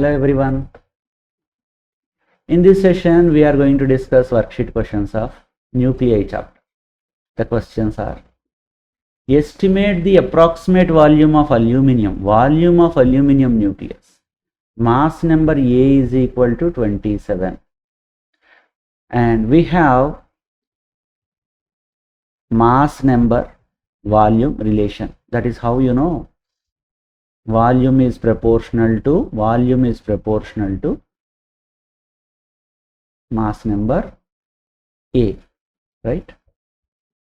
Hello everyone. In this session, we are going to discuss worksheet questions of nuclei chapter. The questions are: estimate the approximate volume of aluminium nucleus. Mass number A is equal to 27. And we have mass number volume relation. That is how you know volume is proportional to mass number A, right?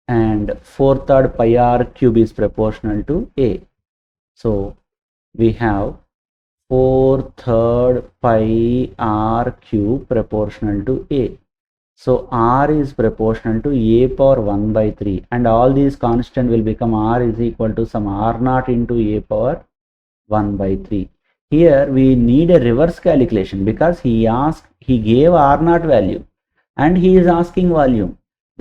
And 4/3 pi r cube is proportional to A. So we have 4/3 pi r cube proportional to A. So r is proportional to A power 1 by 3, and all these constant will become r is equal to some r naught into A power 1 by 3. Here we need a reverse calculation because he gave r naught value and he is asking volume.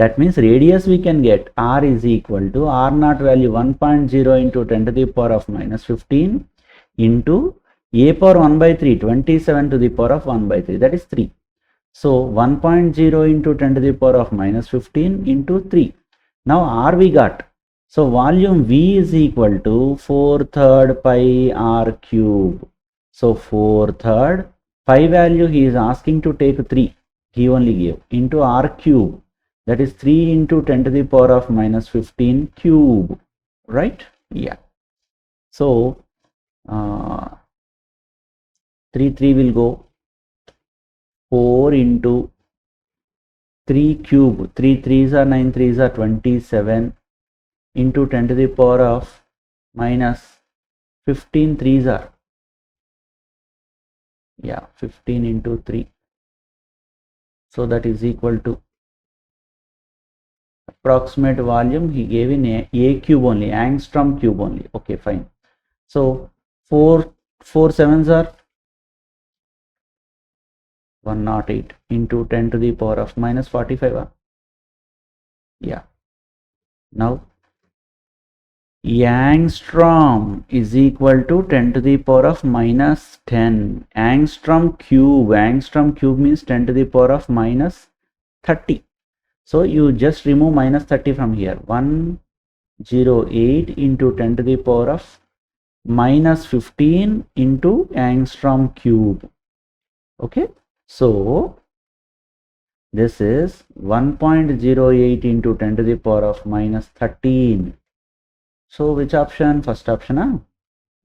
That means radius we can get r is equal to r naught value 1.0 into 10 to the power of minus 15 into A power 1 by 3, 27 to the power of 1 by 3, that is 3. So 1.0 into 10 to the power of minus 15 into 3. Now r we got. So volume V is equal to 4/3 pi r cube. So 4/3 pi value he is asking to take 3. He only gave into r cube. That is 3 into 10 to the power of minus 15 cube. Right? Yeah. So 3 will go. 4 into 3 cube. 3 3s are 9 3s are 27. Into 10 to the power of minus 15 3s are, 15 into 3. So that is equal to approximate volume he gave in A cube only, angstrom cube only. Okay, fine. So 4 7s are 108 into 10 to the power of minus 45. Yeah. Now angstrom is equal to 10 to the power of minus 10. Angstrom cube means 10 to the power of minus 30. So you just remove minus 30 from here. 108 into 10 to the power of minus 15 into angstrom cube. Okay. So this is 1.08 into 10 to the power of minus 13. So which option? First option,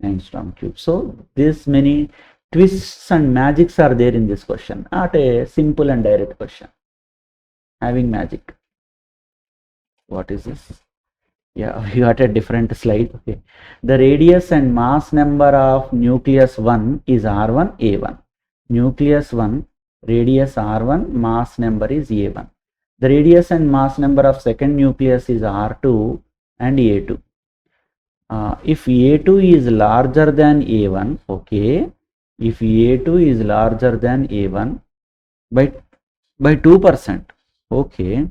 angstrom cube. So this many twists and magics are there in this question, not a simple and direct question having magic. What is this? Yeah, we got a different slide. Okay. The radius and mass number of nucleus 1 is R1 A1. Nucleus 1, radius R1, mass number is A1. The radius and mass number of second nucleus is R2 and A2. If A2 is larger than A1, okay, if A2 is larger than A1 by 2%, okay,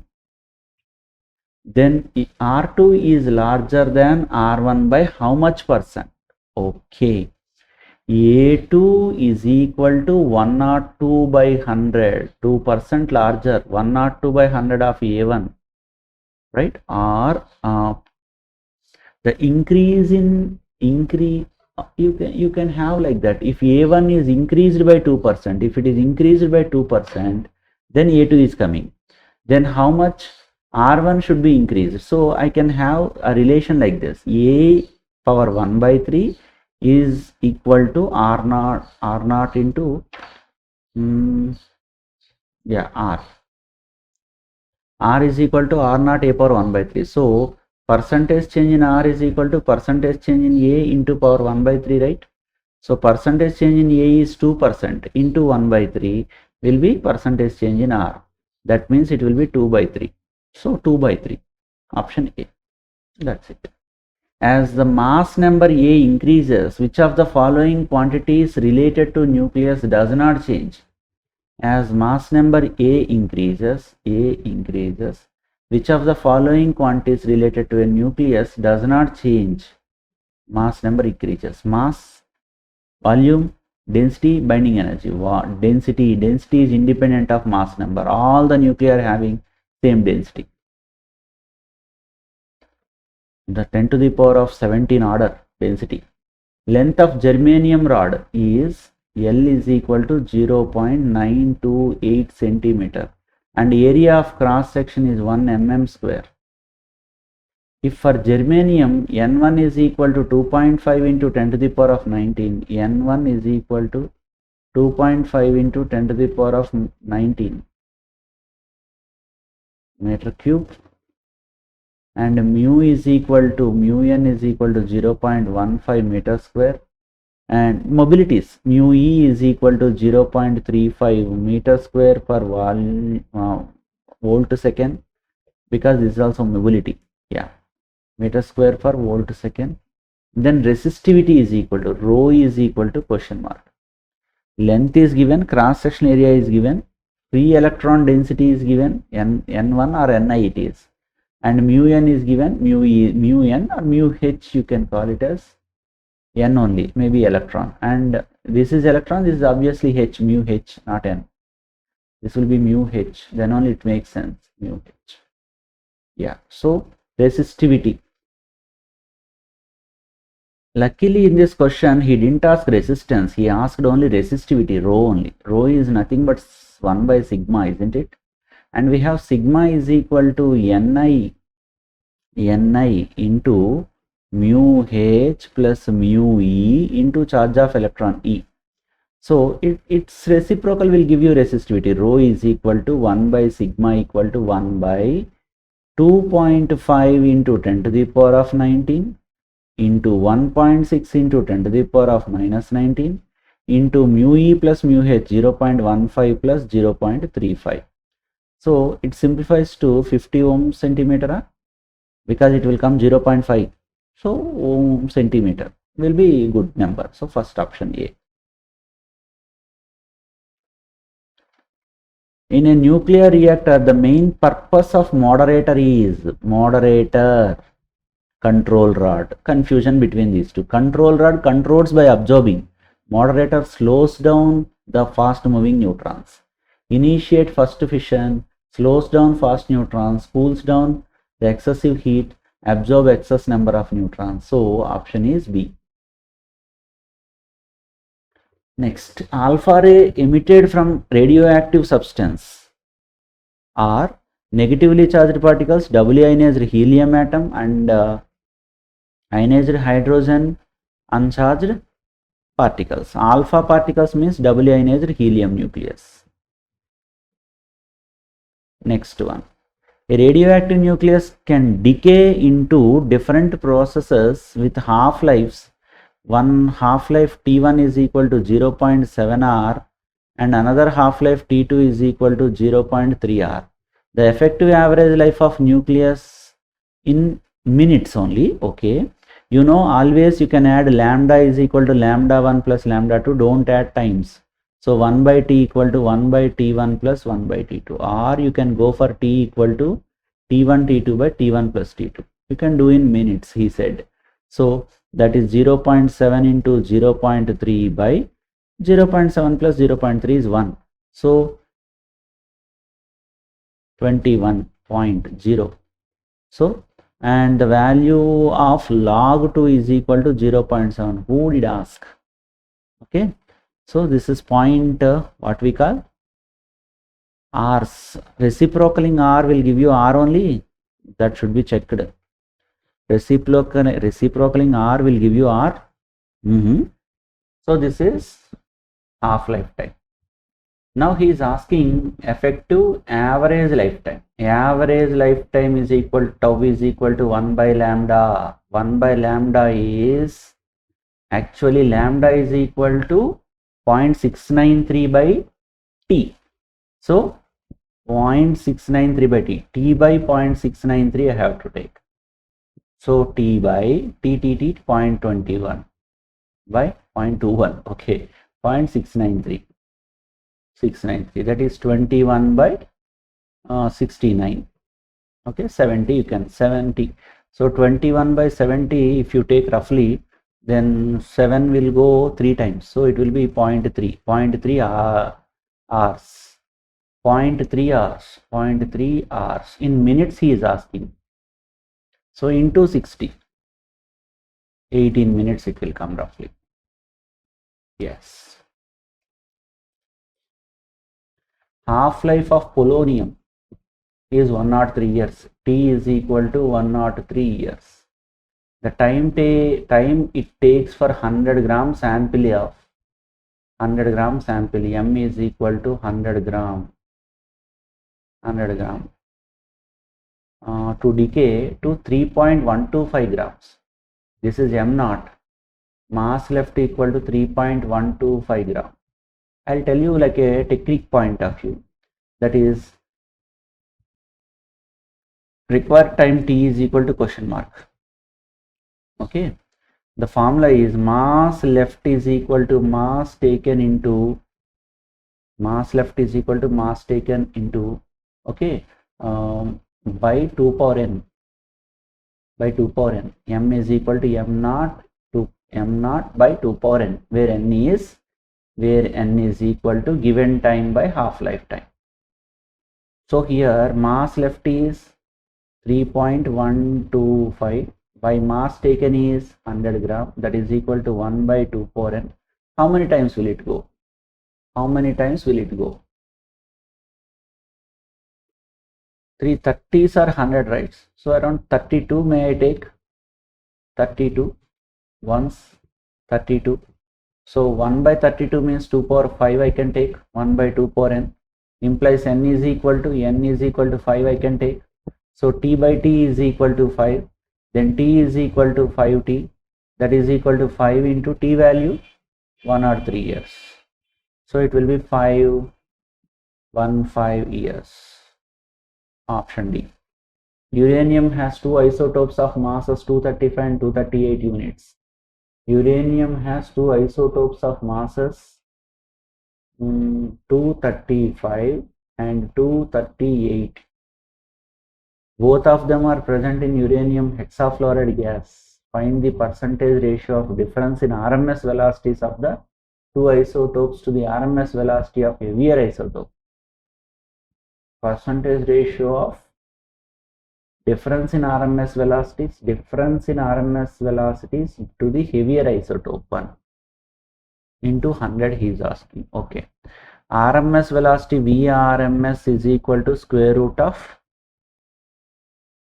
then R2 is larger than R1 by how much percent? Okay, A2 is equal to 102 by 100, 2% larger, 102 by 100 of A1, right? Or the increase you can have like that. If A1 is increased by 2%, if it is increased by 2%, then A2 is coming. Then how much R1 should be increased? So I can have a relation like this. A power 1 by 3 is equal to R naught into R is equal to R naught A power 1 by 3. So percentage change in R is equal to percentage change in A into power 1 by 3, right? So percentage change in A is 2% into 1 by 3 will be percentage change in R. That means it will be 2 by 3. So 2 by 3, option A. That's it. As the mass number A increases, which of the following quantities related to nucleus does not change? As mass number A increases, which of the following quantities related to a nucleus does not change? Mass number increases. Mass, volume, Density, binding energy. Density is independent of mass number. All the nuclei are having same density. The 10 to the power of 17 order density. Length of germanium rod is L is equal to 0.928 centimeter and area of cross section is 1 mm square. If for germanium N1 is equal to 2.5 into 10 to the power of 19, N1 is equal to 2.5 into 10 to the power of 19 meter cube, and mu is equal to mu n is equal to 0.15 meter square, and mobilities mu e is equal to 0.35 meter square per volt second, because this is also mobility, yeah, meter square per volt second. Then resistivity is equal to rho is equal to question mark. Length is given, cross section area is given, free electron density is given, n1 or ni it is, and mu n is given, mu n or mu h you can call it as n only, maybe electron, and this is electron, this is obviously h, mu h, not n. This will be mu h, then only it makes sense, mu h. Yeah, so resistivity. Luckily in this question he didn't ask resistance, he asked only resistivity, rho only. Rho is nothing but 1 by sigma, isn't it? And we have sigma is equal to ni into mu h plus mu e into charge of electron e. So its reciprocal will give you resistivity. Rho is equal to 1 by sigma equal to 1 by 2.5 into 10 to the power of 19 into 1.6 into 10 to the power of minus 19 into mu e plus mu h 0.15 plus 0.35. So it simplifies to 50 ohm centimeter, because it will come 0.5. So ohm centimeter will be a good number. So first option A. In a nuclear reactor, the main purpose of moderator is control rod. Confusion between these two. Control rod controls by absorbing. Moderator slows down the fast moving neutrons. Initiate first fission, slows down fast neutrons, cools down the excessive heat, absorb excess number of neutrons. So option is B. Next, alpha ray emitted from radioactive substance are negatively charged particles, doubly ionized helium atom, and ionized hydrogen uncharged particles. Alpha particles means doubly ionized helium nucleus. Next one. A radioactive nucleus can decay into different processes with half-lives. One half-life T1 is equal to 0.7 R and another half-life T2 is equal to 0.3 R. The effective average life of nucleus in minutes only, okay. You know, always you can add lambda is equal to lambda 1 plus lambda 2, don't add times. So 1 by T equal to 1 by T1 plus 1 by T2, or you can go for T equal to T1 T2 by T1 plus T2. You can do in minutes, he said. So that is 0.7 into 0.3 by 0.7 plus 0.3 is 1. So 21.0. So, and the value of log 2 is equal to 0.7. Who did ask? Okay. So this is point what we call R's. Reciprocaling R will give you R only. That should be checked. Reciprocaling R will give you R. So this is half-life time. Now he is asking effective average lifetime. Average lifetime is equal to tau is equal to 1 by lambda. 1 by lambda is actually lambda is equal to 0.693 by T. So 0.693 by T. T by 0.693 I have to take. So T by T 0.21 by 0.21. Okay, 0.693. 693, that is 21 by 69. Okay, 70 you can 70. So 21 by 70 if you take roughly, then 7 will go 3 times, so it will be 0.3 hours, 0.3 hours, 0.3 hours in minutes he is asking. So into 60, 18 minutes it will come roughly. Yes. Half-life of polonium is 103 years. T is equal to 103 years. The time it takes for 100 gram sample of 100 gram sample, M is equal to 100 gram to decay to 3.125 grams. This is M naught. Mass left equal to 3.125 gram. I'll tell you like a technique point of view. That is, required time T is equal to question mark. Okay. The formula is mass left is equal to mass taken into okay, by 2 power n, M is equal to M naught by 2 power n, where n is equal to given time by half lifetime. So here mass left is 3.125 by mass taken is 100 gram, that is equal to 1 by 2 power n. How many times will it go? 3 30s are 100, right? So around 32 may I take? 32 once 32. So 1 by 32 means 2 power 5 I can take. 1 by 2 power n implies n is equal to 5 I can take. So T by T is equal to 5. Then T is equal to 5T. That is equal to 5 into T value 103 years. So it will be 515 years. Option D. Uranium has two isotopes of masses 235 and 238 units. Uranium has two isotopes of masses 235 and 238. Both of them are present in uranium hexafluoride gas. Find the percentage ratio of difference in RMS velocities of the two isotopes to the RMS velocity of heavier isotope. Percentage ratio of difference in RMS velocities to the heavier isotope 1 into 100 he is asking. Okay. RMS velocity VRMS is equal to square root of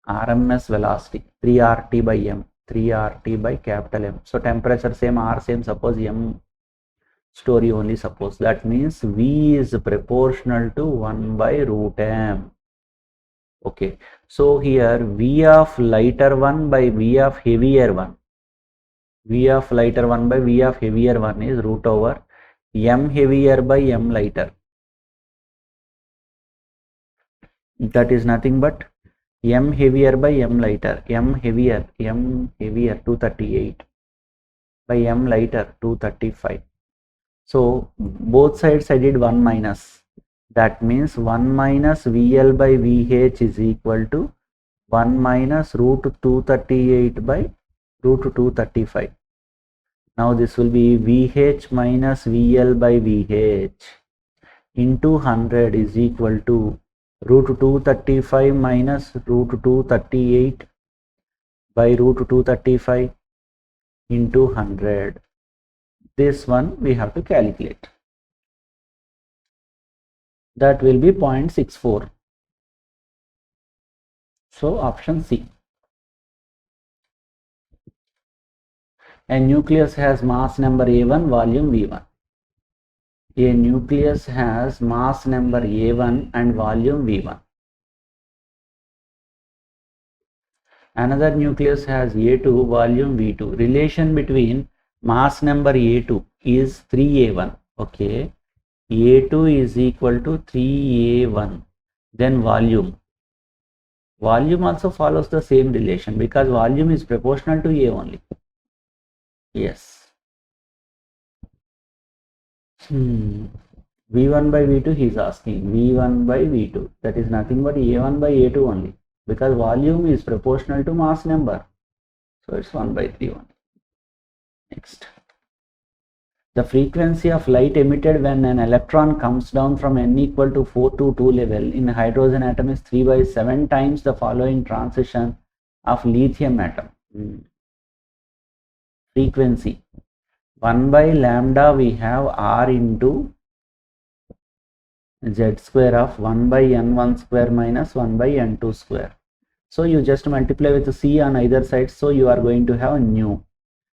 RMS velocity 3RT by M, 3RT by capital M. So temperature same, R same, suppose M story only suppose. That means V is proportional to 1 by root M. Okay. So here V of lighter one by V of heavier one. V of lighter one by V of heavier one is root over M heavier by M lighter. That is nothing but M heavier by M lighter, M heavier 238 by M lighter 235. So both sides I did 1 minus. That means 1 minus VL by VH is equal to 1 minus root 238 by root 235. Now this will be VH minus VL by VH into 100 is equal to root 235 minus root 238 by root 235 into 100. This one we have to calculate. That will be 0.64. So option C. A nucleus has mass number A1, volume V1. A nucleus has mass number A1 and volume V1. Another nucleus has A2, volume V2. Relation between mass number A2 is 3A1. Okay. A2 is equal to 3A1. Then volume. Volume also follows the same relation because volume is proportional to A only. Yes. V1 by V2 he is asking. V1 by V2. That is nothing but A1 by A2 only. Because volume is proportional to mass number. So it's 1 by 3 only. next. The frequency of light emitted when an electron comes down from n equal to 4 to 2 level in a hydrogen atom is 3/7 times the following transition of lithium atom. Frequency 1 by lambda, we have r into z square of 1 by n1 square minus 1 by n2 square. So you just multiply with c on either side, so you are going to have nu.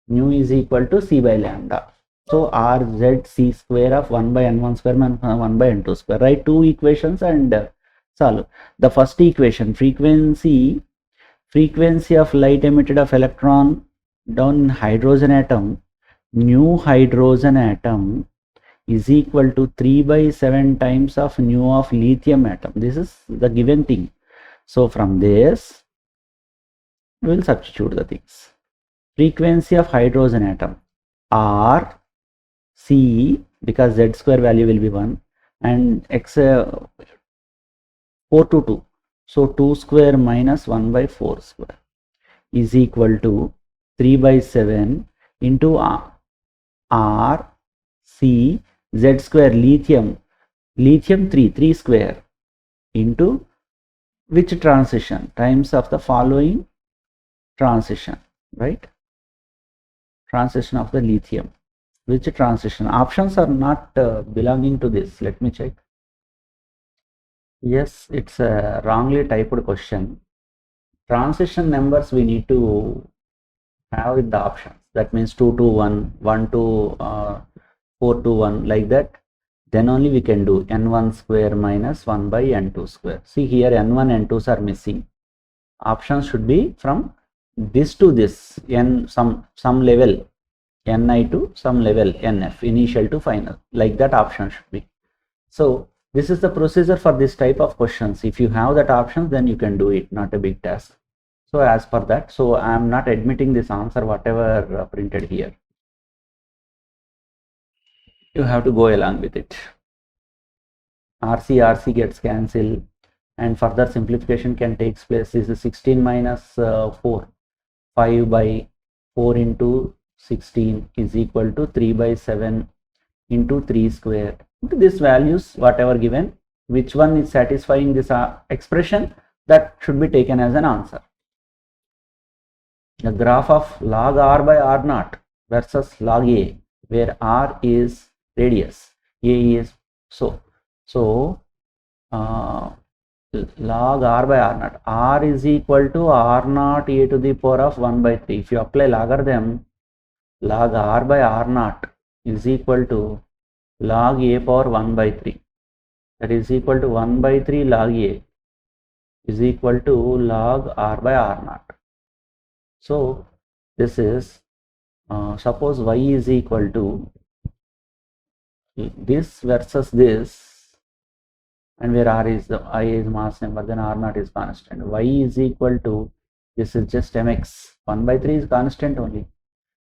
Nu is equal to c by lambda. So r z c square of 1 by n1 square minus 1 by n2 square. Write two equations and solve. The first equation, frequency of light emitted of electron down in hydrogen atom, nu hydrogen atom is equal to 3/7 times of nu of lithium atom. This is the given thing. So from this, we will substitute the things. Frequency of hydrogen atom, R C, because z square value will be 1, and x 4 to 2. So 2 square minus 1 by 4 square is equal to 3/7 into R C z square lithium 3 square into which transition times of the following transition, right? Transition of the lithium. Which transition? Options are not belonging to this. Let me check. Yes, it's a wrongly typed question. Transition numbers we need to have in the options. That means 2 to 1, 1 to 4 to 1, like that. Then only we can do n1 square minus 1 by n2 square. See here, n1 and n2s are missing. Options should be from this to this, n some level, ni to some level, nf, initial to final, like that option should be. So this is the procedure for this type of questions. If you have that option, then you can do it, not a big task. So as per that, so I am not admitting this answer whatever printed here. You have to go along with it. RC gets cancelled, and further simplification can take place. This is 16 minus 4, 5 by 4 into 16 is equal to 3/7 into 3 square into these values, whatever given, which one is satisfying this expression, that should be taken as an answer. The graph of log r by r naught versus log a, where r is radius, a is so log r by r naught, r is equal to r naught a to the power of 1 by 3. If you apply logarithm, log r by r naught is equal to log a power 1 by 3. That is equal to 1 by 3 log a is equal to log r by r naught. So this is suppose y is equal to this versus this, and where r is the I is mass number, then r naught is constant. Y is equal to, this is just mx, 1 by 3 is constant only.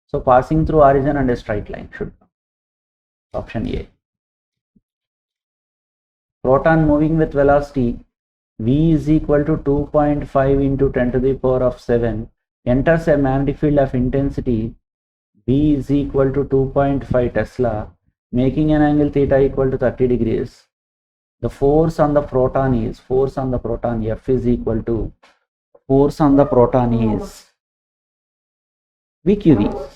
So passing through origin and a straight line should be option A. Proton moving with velocity v is equal to 2.5 into 10 to the power of 7 enters a magnetic field of intensity B is equal to 2.5 Tesla, making an angle theta equal to 30 degrees. The force on the proton is, F is equal to, force on the proton is VQV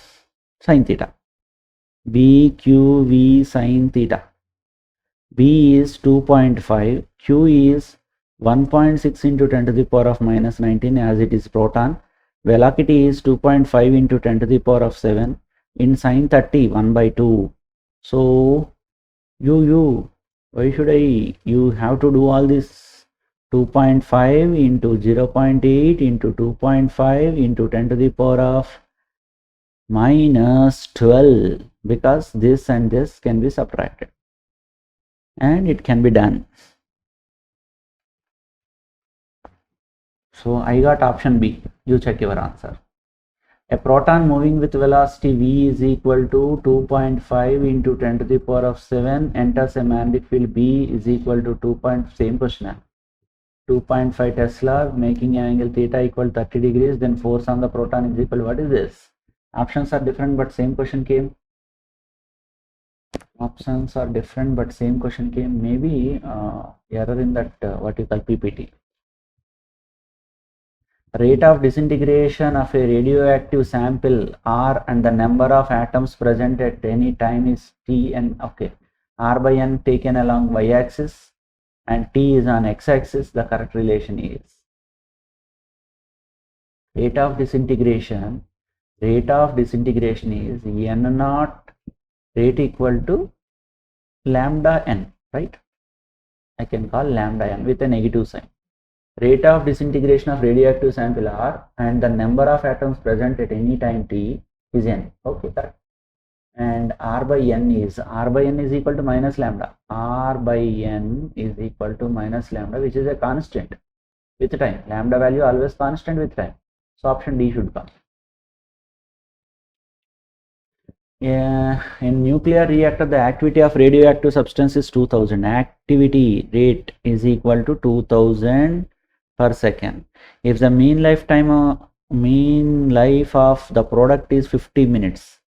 sin theta. VQV sin theta. B is 2.5, Q is 1.6 into 10 to the power of minus 19 as it is proton. Velocity is 2.5 into 10 to the power of 7 in sin 30, 1 by 2. So why should you have to do all this? 2.5 into 0.8 into 2.5 into 10 to the power of minus 12, because this and this can be subtracted and it can be done. So I got option B. You check your answer. A proton moving with velocity v is equal to 2.5 into 10 to the power of 7 enters a magnetic field B is equal to 2. Same question. 2.5 Tesla, making an angle theta equal 30 degrees. Then force on the proton is equal to, what is this? Options are different but same question came. Options are different but same question came. Maybe error in that what you call PPT. Rate of disintegration of a radioactive sample R and the number of atoms present at any time is T and okay. R by N taken along y-axis and T is on x-axis. The correct relation is rate of disintegration. Rate of disintegration is N naught rate equal to lambda N, right? I can call lambda N with a negative sign. Rate of disintegration of radioactive sample R and the number of atoms present at any time T is N. Okay, correct. And R by N is equal to minus lambda. R by N is equal to minus lambda, which is a constant with time. Lambda value always constant with time. So option D should come. In nuclear reactor, the activity of radioactive substance is 2000. Activity rate is equal to 2000 per second. If the mean life of the product is 50 minutes,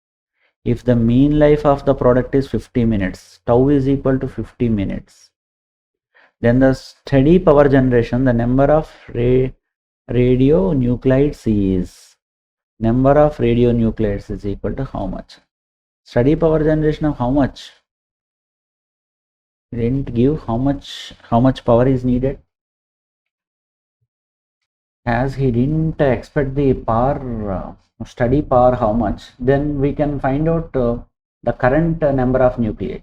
if the mean life of the product is 50 minutes, tau is equal to 50 minutes, then the steady power generation, the number of radionuclides is equal to how much? Steady power generation of how much? Didn't give how much power is needed. As he didn't expect the power, steady power how much, then we can find out the current number of nuclei.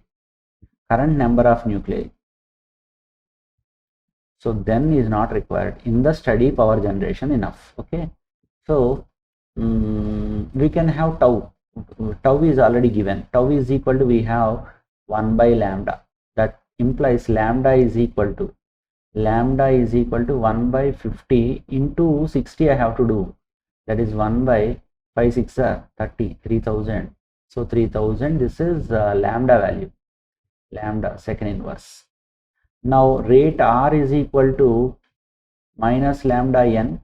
So then is not required in the steady power generation enough. Okay. So we can have tau. Tau is already given. Tau is equal to, we have 1 by lambda. That implies lambda is equal to 1 by 50 into 60 I have to do. That is 1 by 5 6 30, 3000. So 3000, this is lambda value. Lambda second inverse. Now rate R is equal to minus lambda N.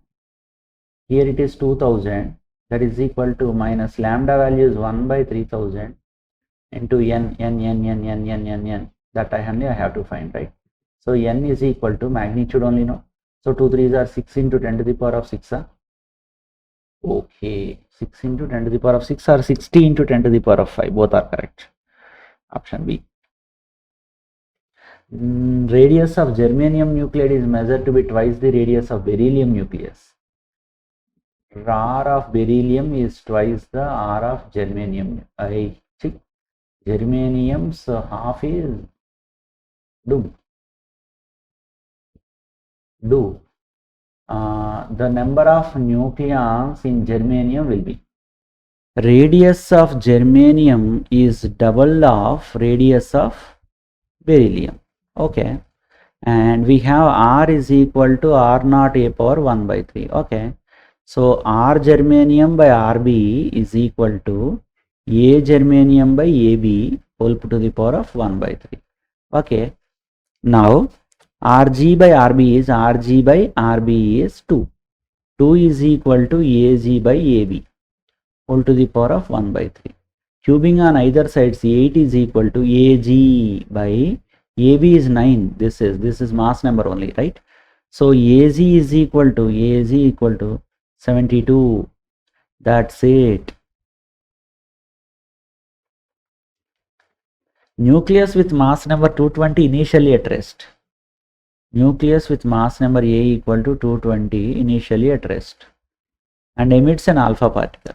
Here it is 2000. That is equal to minus lambda value is 1 by 3000 into n. That I have to find, right? So n is equal to magnitude only, no? So 2 3s are 6 into 10 to the power of 6. Okay, 6 into 10 to the power of 6 or 60 into 10 to the power of 5. Both are correct. Option B. Radius of germanium nuclide is measured to be twice the radius of beryllium nucleus. R of beryllium is twice the R of germanium. Germanium's half is do. The number of nucleons in germanium will be, radius of germanium is double of radius of beryllium. Okay, and we have R is equal to R naught a power 1 by 3. Okay, so R germanium by RB is equal to A germanium by AB whole put to the power of 1 by 3. Okay, now Rg by RB is 2. 2 is equal to Ag by AB whole to the power of 1 by 3. Cubing on either sides, 8 is equal to Ag by AB is 9. This is mass number only, right? So Az is equal to 72. That's it. Nucleus with mass number 220 initially at rest. Nucleus with mass number A equal to 220 initially at rest and emits an alpha particle.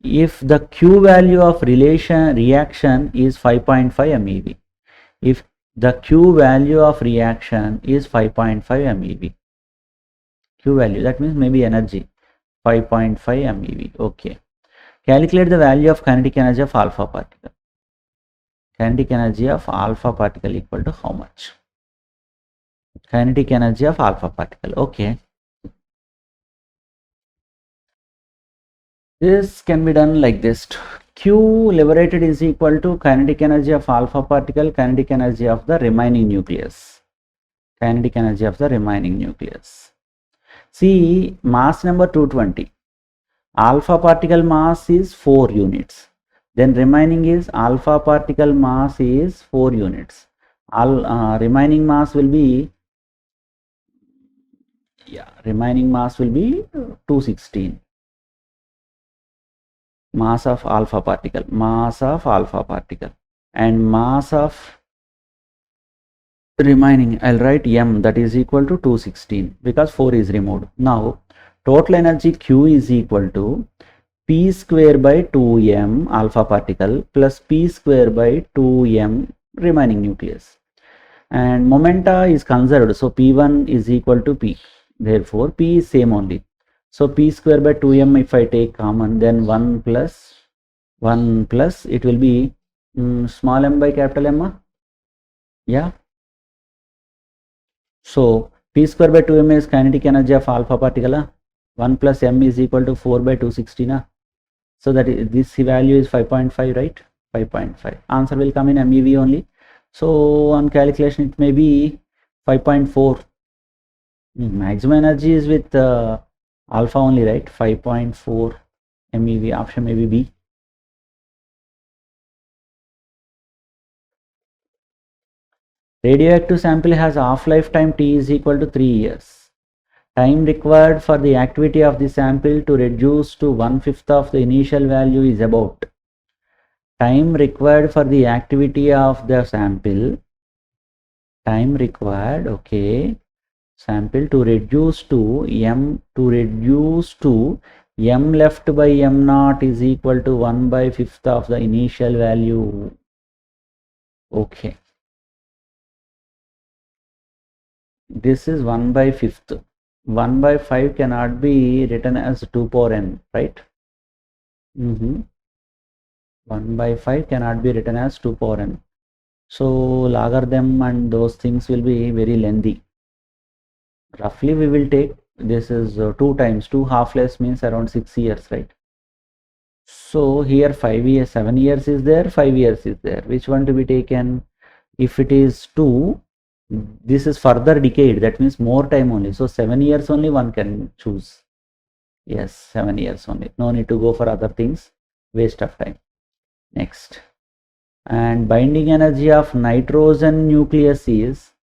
If the Q value of reaction is 5.5 MeV, if the Q value of reaction is 5.5 MeV, Q value, that means maybe energy 5.5 MeV. Okay, calculate the value of kinetic energy of alpha particle. Kinetic energy of alpha particle equal to how much? Kinetic energy of alpha particle. Okay, this can be done like this. Q liberated is equal to kinetic energy of alpha particle, kinetic energy of the remaining nucleus. Kinetic energy of the remaining nucleus. See, mass number 220. Alpha particle mass is 4 units. Then remaining is alpha particle mass is 4 units. Remaining mass will be, remaining mass will be 216. Mass of alpha particle, and mass of remaining, I'll write m, that is equal to 216 because 4 is removed. Now total energy Q is equal to p square by 2m alpha particle plus p square by 2m remaining nucleus, and momenta is conserved, so p1 is equal to p, therefore p is same only. So p square by 2m, if I take common, then 1 plus it will be small m by capital M. Yeah. So p square by 2m is kinetic energy of alpha particle. 1 plus m is equal to 4 by 216. So that this value is 5.5, right? 5.5. Answer will come in MeV only. So on calculation it may be 5.4. Maximum energy is with alpha only, right? 5.4 MeV. Option may be B. Radioactive sample has half-life time T is equal to 3 years. Time required for the activity of the sample to reduce to 1/5 of the initial value is about. Time required for the activity of the sample, time required, okay, sample to reduce to m left by m naught is equal to 1/5 of the initial value. Okay, this is 1/5. 1/5 cannot be written as 2 power n, right? 1/5 cannot be written as 2 power n. So logarithm and those things will be very lengthy. Roughly we will take, this is 2 times 2 half-lives means around 6 years, right? So here 5 years, 7 years is there, 5 years is there. Which one to be taken? If it is 2, this is further decayed, that means more time only. So 7 years only one can choose. Yes, 7 years only. No need to go for other things, waste of time. Next. And binding energy of nitrogen nucleus is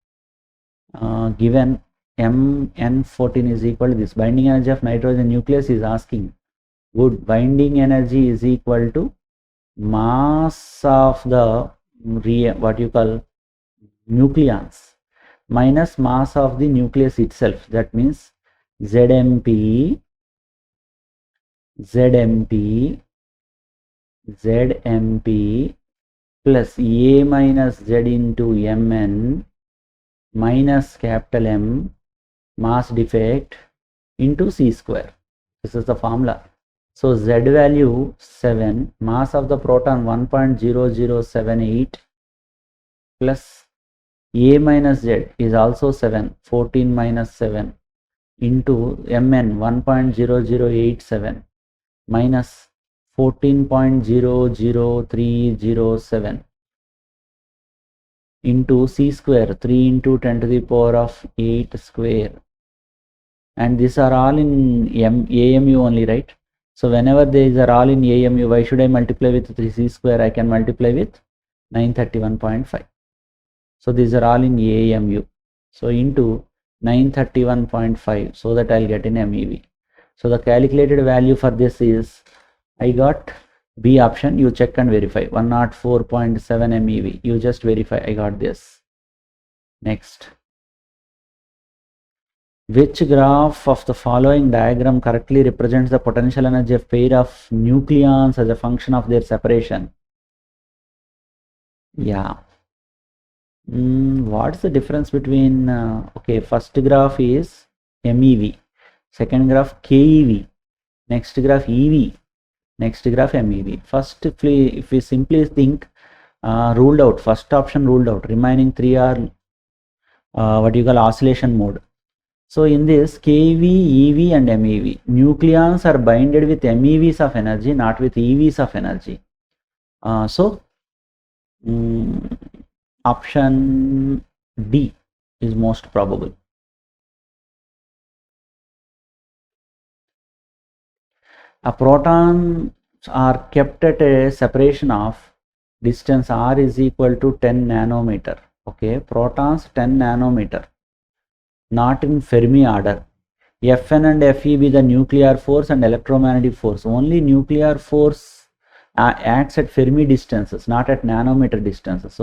given Mn14 is equal to this. Binding energy of nitrogen nucleus is asking. Good. Binding energy is equal to mass of the what you call nucleons minus mass of the nucleus itself. That means ZMP plus A minus Z into Mn minus capital M mass defect into C square. This is the formula. So Z value 7, mass of the proton 1.0078 plus A minus Z is also 7, 14 minus 7 into Mn 1.0087 minus 14.00307 into C square, 3 into 10 to the power of 8 square, and these are all in AMU only, right? So whenever these are all in AMU, why should I multiply with 3C square? I can multiply with 931.5. So these are all in AMU. So into 931.5, so that I'll get in MEV. So the calculated value for this is, I got B option. You check and verify. 104.7 MeV. You just verify. I got this. Next. Which graph of the following diagram correctly represents the potential energy of pair of nucleons as a function of their separation? Yeah. What's the difference between, okay, first graph is MEV, second graph KEV, next graph EV, next graph MEV. First, if we simply think ruled out, first option ruled out, remaining 3 are what you call oscillation mode. So in this KV, EV and MEV, nucleons are binded with MEVs of energy, not with EVs of energy. So option D is most probable. A protons are kept at a separation of distance r is equal to 10 nanometer. Okay, protons 10 nanometer, not in Fermi order. Fn and Fe be the nuclear force and electromagnetic force. Only nuclear force acts at Fermi distances, not at nanometer distances.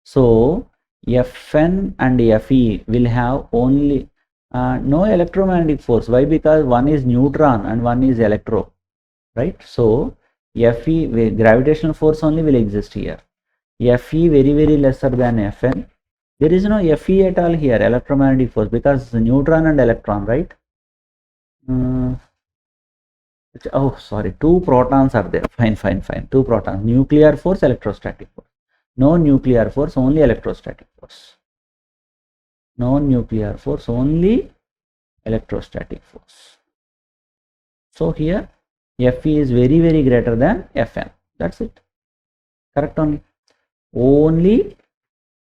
So Fn and Fe will have only no electromagnetic force. Why? Because one is neutron and one is electron, right? So Fe, gravitational force only will exist here. Fe very lesser than Fn. There is no Fe at all here, electromagnetic force, because neutron and electron, right? Oh, sorry, two protons are there. Fine. Two protons. Nuclear force, electrostatic force. No nuclear force, only electrostatic force. No nuclear force, only electrostatic force. So here Fe is very greater than Fn. That's it. Correct only. Only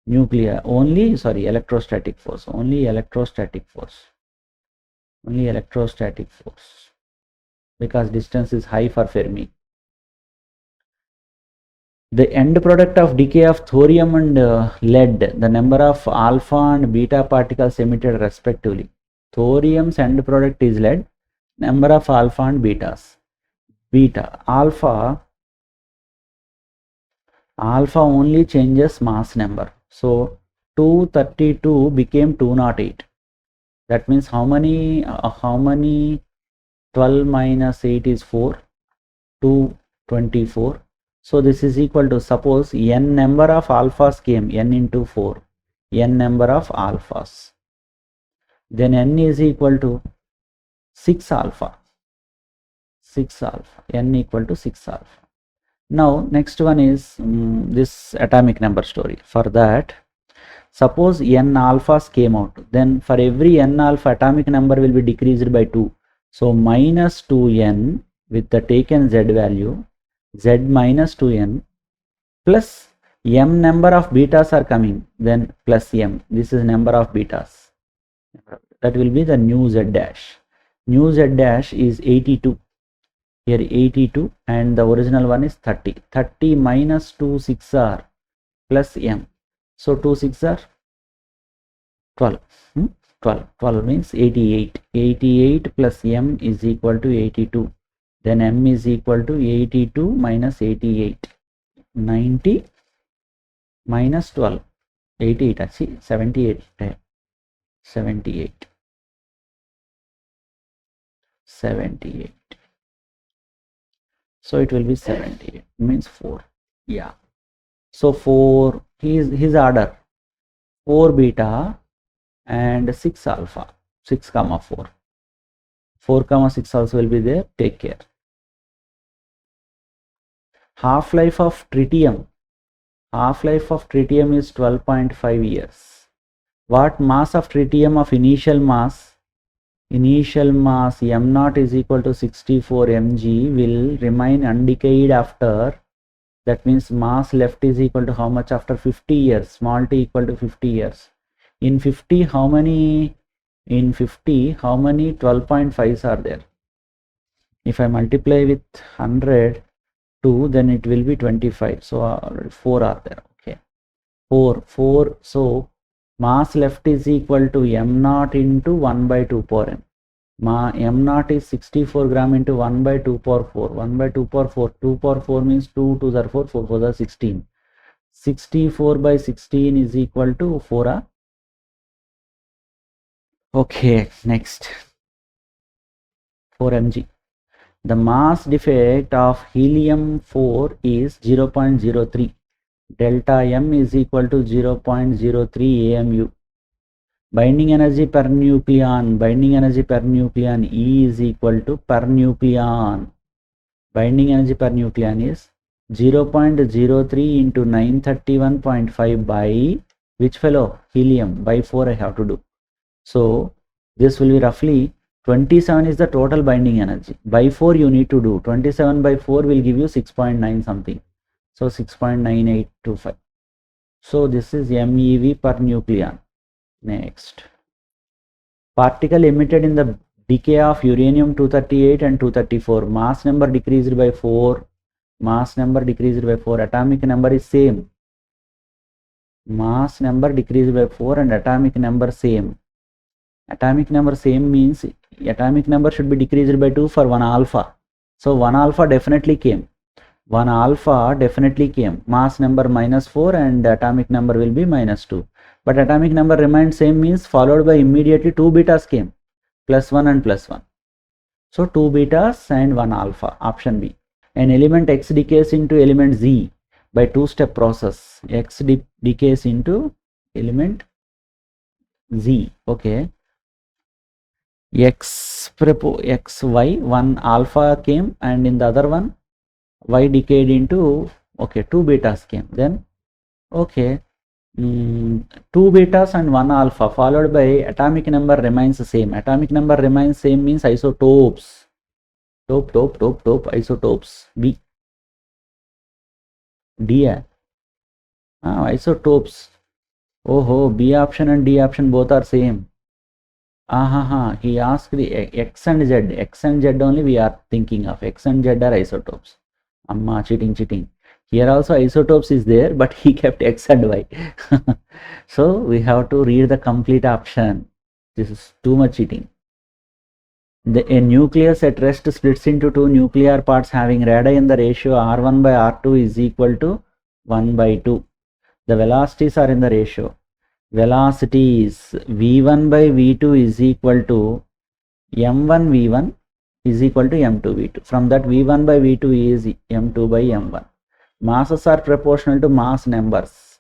electrostatic force. Only electrostatic force. Only electrostatic force. Because distance is high for Fermi. The end product of decay of thorium and lead, the number of alpha and beta particles emitted respectively. Thorium's end product is lead, number of alpha and betas. Beta, alpha only changes mass number. So 232 became 208. That means how many 12 minus 8 is 4, 224. So this is equal to, suppose n number of alphas came, n into 4, n number of alphas. Then n is equal to 6 alpha. 6 alpha. N equal to 6 alpha. Now next one is this atomic number story. For that, suppose n alphas came out. Then for every n alpha, atomic number will be decreased by 2. So minus 2n with the taken z value, z minus 2n plus m number of betas are coming, then plus m. This is number of betas. That will be the new z dash. New z dash is 82. Here 82 and the original one is 30. 30 minus 2 6 are plus m. So 2 6 are 12. 12 means 88. 88 plus m is equal to 82. Then m is equal to 82 minus 88. 90 minus 12. 88 actually 78. 78. 78. So it will be 78. Means 4. Yeah. So 4, his order 4 beta and 6 alpha. 6 comma 4. 4 comma 6 also will be there. Take care. Half-life of tritium. Half-life of tritium is 12.5 years. What mass of tritium of initial mass? Initial mass m0 is equal to 64 mg will remain undecayed after. That means mass left is equal to how much after 50 years? Small t equal to 50 years. In 50, how many? In 50, how many 12.5s are there? If I multiply with 100, 2, then it will be 25. So 4 are there. Okay, 4. So mass left is equal to m0 into 1 by 2 power n. M0 is 64 gram into 1 by 2 power 4. 1 by 2 power 4. 2 power 4 means 2 2s are 4, 4 4s are 16. 64 by 16 is equal to 4. Okay, next 4 mg. The mass defect of helium 4 is 0.03. Delta m is equal to 0.03 AMU. Binding energy per nucleon. Binding energy per nucleon E is equal to per nucleon. Binding energy per nucleon is 0.03 into 931.5 by which fellow? Helium. By 4 I have to do. So this will be roughly 27 is the total binding energy. By 4 you need to do. 27 by 4 will give you 6.9 something. So 6.9825. So this is MeV per nucleon. Next. Particle emitted in the Decay of uranium 238 and 234. Mass number decreased by 4. Mass number decreased by 4. Atomic number is same. Mass number decreased by 4 and atomic number same. Atomic number same means atomic number should be decreased by 2 for 1 alpha. So 1 alpha definitely came. 1 alpha definitely came. Mass number -4 and atomic number will be -2. But atomic number remained same means followed by immediately 2 betas came. +1 and +1. So 2 betas and 1 alpha. Option B. An element X decays into element Z by two-step process. X decays into element Z. Okay. XY, 1 alpha came, and in the other one Y decayed into, okay, 2 betas came. Then okay, 2 betas and 1 alpha followed by atomic number remains the same. Atomic number remains same means isotopes. Top isotopes. B. D. Isotopes. Oh, B option and D option both are same. He asked the X and Z. X and Z only we are thinking of. X and Z are isotopes. Amma, cheating. Here also isotopes is there, but he kept X and Y. So we have to read the complete option. This is too much cheating. A nucleus at rest splits into 2 nuclear parts having radii in the ratio R1 by R2 is equal to 1 by 2. The velocities are in the ratio. Velocities V1 by V2 is equal to M1 V1 is equal to M2 V2. From that V1 by V2 is M2 by M1. Masses are proportional to mass numbers.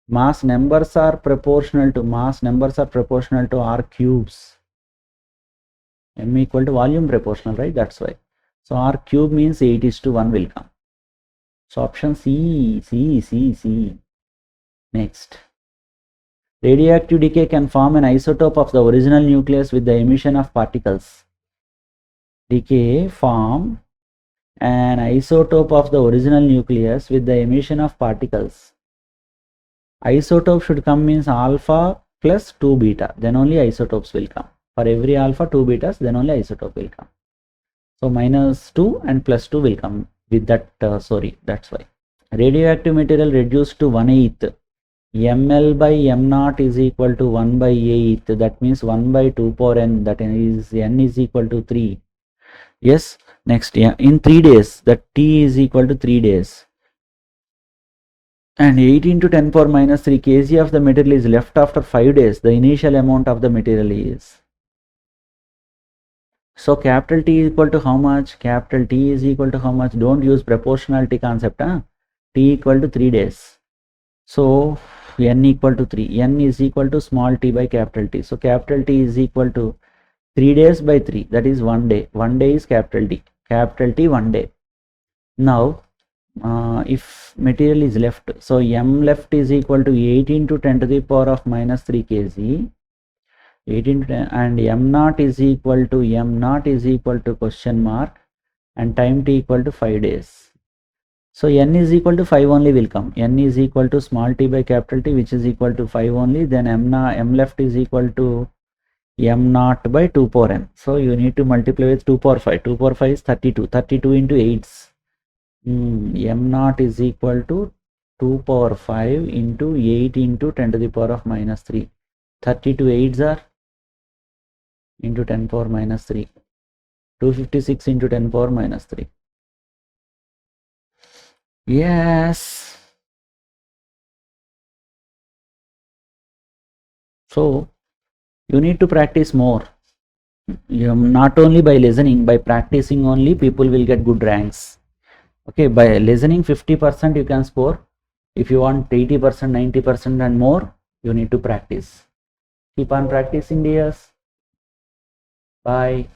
Mass numbers are proportional to R cubes. M equal to volume proportional, right? That's why. So R cube means 8:1 will come. So option C. Next. Radioactive decay can form an isotope of the original nucleus with the emission of particles. Decay form an isotope of the original nucleus with the emission of particles. Isotope should come means alpha plus 2 beta, then only isotopes will come. For every alpha 2 betas, then only isotope will come. So -2 and +2 will come with that, that's why. Radioactive material reduced to 1/8. ml by m0 is equal to 1 by 8. That means 1 by 2 power n, that is n is equal to 3. Yes, next, in 3 days, that T is equal to 3 days. And 8 into 10 power -3 kg of the material is left after 5 days. The initial amount of the material is. So capital T is equal to how much? Capital T is equal to how much? Don't use proportionality concept. T equal to 3 days. So n equal to 3. N is equal to small t by capital T. So capital T is equal to 3 days by 3. That is 1 day. 1 day is capital T. Capital T 1 day. Now, if material is left, so m left is equal to 8 into 10 to the power of -3 kg. 8 into 10, and m0 is equal to question mark, and time t equal to 5 days. So n is equal to 5 only will come. N is equal to small t by capital T, which is equal to 5 only. Then m left is equal to m0 by 2 power n. So you need to multiply with 2 power 5. 2 power 5 is 32. 32 into 8s. m0 is equal to 2 power 5 into 8 into 10 to the power of -3. 32 8s are into 10 power -3. 256 into 10 power -3. Yes. So you need to practice more. Not only by listening, by practicing only people will get good ranks. Okay, by listening 50% you can score. If you want 80%, 90% and more, you need to practice. Keep on practicing, dears. Bye.